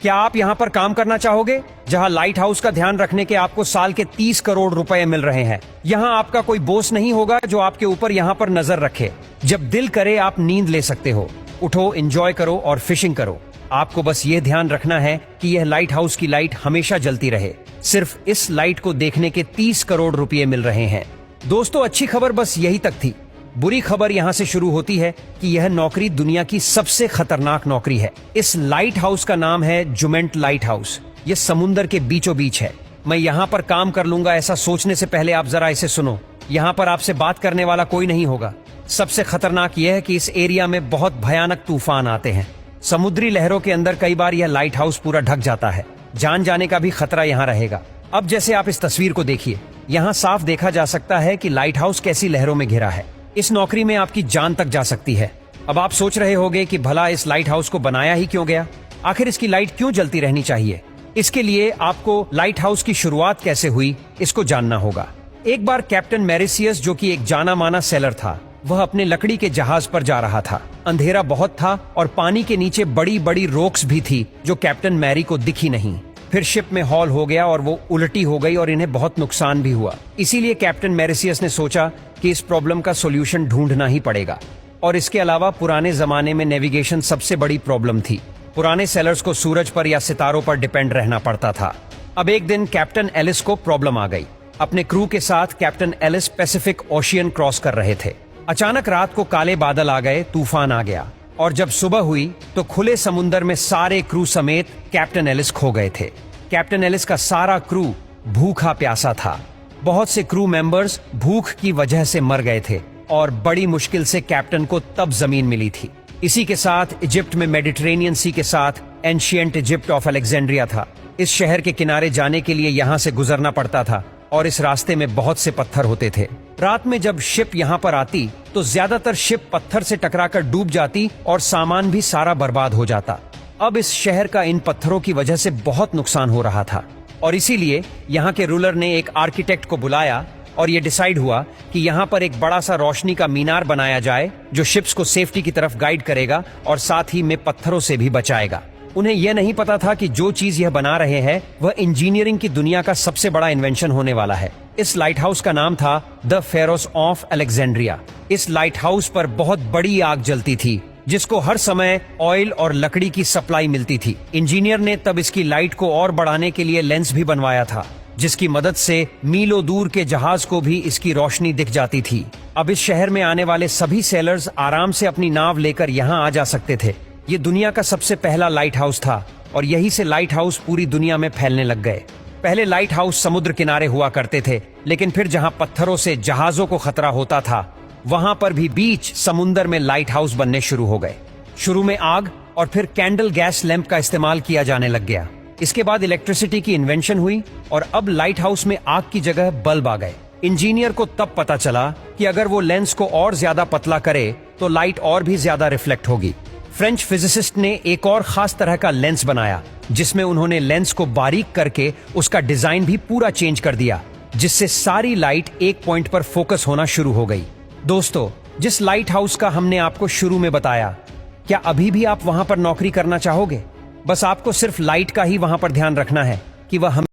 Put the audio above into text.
क्या आप यहाँ पर काम करना चाहोगे, जहाँ लाइट हाउस का ध्यान रखने के आपको साल के 30 करोड़ रुपए मिल रहे हैं? यहाँ आपका कोई बॉस नहीं होगा जो आपके ऊपर यहाँ पर नजर रखे। जब दिल करे आप नींद ले सकते हो। उठो, एंजॉय करो और फिशिंग करो। आपको बस ये ध्यान रखना है कि यह लाइट हाउस की लाइट हमेशा जलती रहे। सिर्फ इस लाइट को देखने के 30 करोड़ रुपए मिल रहे हैं। दोस्तों, अच्छी खबर बस यही तक थी। बुरी खबर यहाँ से शुरू होती है कि यह नौकरी दुनिया की सबसे खतरनाक नौकरी है। इस लाइट हाउस का नाम है जुमेंट लाइट हाउस। यह समुंदर के बीचों बीच है। मैं यहाँ पर काम कर लूंगा ऐसा सोचने से पहले आप जरा इसे सुनो। यहाँ पर आपसे बात करने वाला कोई नहीं होगा। सबसे खतरनाक यह है कि इस एरिया में बहुत भयानक तूफान आते हैं। समुद्री लहरों के अंदर कई बार यह लाइट हाउस पूरा ढक जाता है। जान जाने का भी खतरा यहाँ रहेगा। अब जैसे आप इस तस्वीर को देखिए, यहाँ साफ देखा जा सकता है कि लाइट हाउस कैसी लहरों में घिरा है। इस नौकरी में आपकी जान तक जा सकती है। अब आप सोच रहे होंगे कि भला इस लाइट हाउस को बनाया ही क्यों गया? आखिर इसकी लाइट क्यों जलती रहनी चाहिए? इसके लिए आपको लाइट हाउस की शुरुआत कैसे हुई इसको जानना होगा। एक बार कैप्टन मैरिसियस, जो कि एक जाना माना सेलर था, वह अपने लकड़ी के जहाज पर जा रहा था। अंधेरा बहुत था और पानी के नीचे बड़ी बड़ी रोक्स भी थी जो कैप्टन मैरी को दिखी नहीं। फिर शिप में हॉल हो गया और वो उल्टी हो गई और इन्हें बहुत नुकसान भी हुआ। इसीलिए कैप्टन मैरिसियस ने सोचा कि इस प्रॉब्लम का सॉल्यूशन ढूंढना ही पड़ेगा। और इसके अलावा पुराने जमाने में नेविगेशन सबसे बड़ी प्रॉब्लम थी। पुराने सेलर्स को सूरज पर या सितारों पर डिपेंड रहना पड़ता था। अब एक दिन कैप्टन एलिस को प्रॉब्लम आ गई। अपने क्रू के साथ captain Ellis Pacific Ocean cross कर रहे थे। अचानक रात को काले बादल आ गए, तूफान आ गया और जब सुबह हुई तो खुले समुद्र में सारे क्रू समेत कैप्टन एलिस खो गए थे। कैप्टन एलिस का सारा क्रू भूखा प्यासा था। बहुत से क्रू मेंबर्स भूख की वजह से मर गए थे और बड़ी मुश्किल से कैप्टन को तब जमीन मिली थी। इसी के साथ इजिप्ट में मेडिटेरेनियन सी के साथ एंशिएंट इजिप्ट ऑफ अलेक्जेंड्रिया था। इस शहर के किनारे जाने के लिए यहाँ से गुजरना पड़ता था और इस रास्ते में बहुत से पत्थर होते थे। रात में जब शिप यहाँ पर आती तो ज्यादातर शिप पत्थर से टकराकर डूब जाती और सामान भी सारा बर्बाद हो जाता। अब इस शहर का इन पत्थरों की वजह से बहुत नुकसान हो रहा था और इसीलिए यहाँ के रूलर ने एक आर्किटेक्ट को बुलाया और ये डिसाइड हुआ कि यहाँ पर एक बड़ा सा रोशनी का मीनार बनाया जाए जो शिप्स को सेफ्टी की तरफ गाइड करेगा और साथ ही में पत्थरों से भी बचाएगा। उन्हें यह नहीं पता था कि जो चीज यह बना रहे हैं वह इंजीनियरिंग की दुनिया का सबसे बड़ा इन्वेंशन होने वाला है। इस लाइट हाउस का नाम था द फेरोस ऑफ अलेक्जेंड्रिया। इस लाइट हाउस पर बहुत बड़ी आग जलती थी जिसको हर समय ऑयल और लकड़ी की सप्लाई मिलती थी। इंजीनियर ने तब इसकी लाइट को और बढ़ाने के लिए लेंस भी बनवाया था जिसकी मदद से मीलों दूर के जहाज को भी इसकी रोशनी दिख जाती थी। अब इस शहर में आने वाले सभी सेलर्स आराम से अपनी नाव लेकर यहाँ आ जा सकते थे। ये दुनिया का सबसे पहला लाइट हाउस था और यहीं से लाइट हाउस पूरी दुनिया में फैलने लग गए। पहले लाइट हाउस समुद्र किनारे हुआ करते थे, लेकिन फिर जहाँ पत्थरों से जहाजों को खतरा होता था वहां पर भी बीच समुंदर में लाइट हाउस बनने शुरू हो गए। शुरू में आग और फिर कैंडल गैस लैंप का इस्तेमाल किया जाने लग गया। इसके बाद इलेक्ट्रिसिटी की इन्वेंशन हुई और अब लाइट हाउस में आग की जगह बल्ब आ गए। इंजीनियर को तब पता चला कि अगर वो लेंस को और ज्यादा पतला करे तो लाइट और भी ज्यादा रिफ्लेक्ट होगी। फ्रेंच फिजिसिस्ट ने एक और खास तरह का लेंस बनाया जिसमें उन्होंने लेंस को बारीक करके उसका डिजाइन भी पूरा चेंज कर दिया, जिससे सारी लाइट एक पॉइंट पर फोकस होना शुरू हो गई। दोस्तों, जिस लाइट हाउस का हमने आपको शुरू में बताया, क्या अभी भी आप वहां पर नौकरी करना चाहोगे? बस आपको सिर्फ लाइट का ही वहां पर ध्यान रखना है कि वह